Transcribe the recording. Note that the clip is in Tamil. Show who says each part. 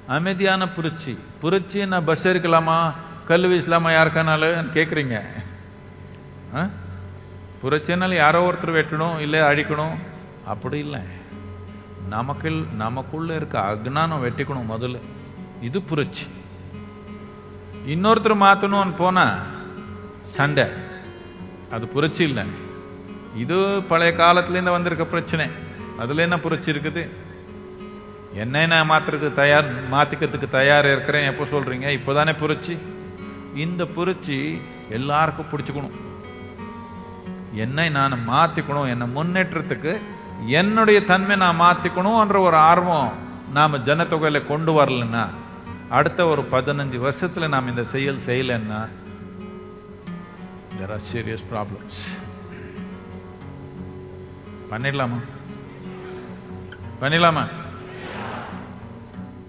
Speaker 1: அமைதியான புரட்சி. புரட்சி நான் பஸ் இருக்கலாமா, கல் வீசலாமா யாருக்கானாலும் கேட்குறீங்க. புரட்சினால யாரோ ஒருத்தர் வெட்டணும், இல்லை அழிக்கணும், அப்படி இல்லை. நமக்குள்ள இருக்க அக்ஞானம் வெட்டிக்கணும் முதல்ல. இது புரட்சி. இன்னொருத்தர் மாற்றணும்னு போனா சண்டை, அது புரட்சி இல்லை. இது பழைய காலத்துலேருந்து வந்திருக்க பிரச்சனை. அதுல என்ன புரட்சி இருக்குது? என்னை நான் மாத்திக்கிறதுக்கு தயார் இருக்கிறேன் எப்போ சொல்றீங்க? இப்போதானே புரட்சி. இந்த புரட்சி எல்லாருக்கும் பிடிச்சுக்கணும். என்னை நான் மாத்திக்கணும், என்னை முன்னேற்றத்துக்கு என்னுடைய தன்மை நான் மாத்திக்கணும்ன்ற ஒரு ஆர்வம் நாம ஜனத்தொகையில கொண்டு வரலன்னா, அடுத்த ஒரு 15 வருஷத்துல நாம் இந்த செயல் செய்யலன்னா, there are serious problems. பண்ணிடலாமா?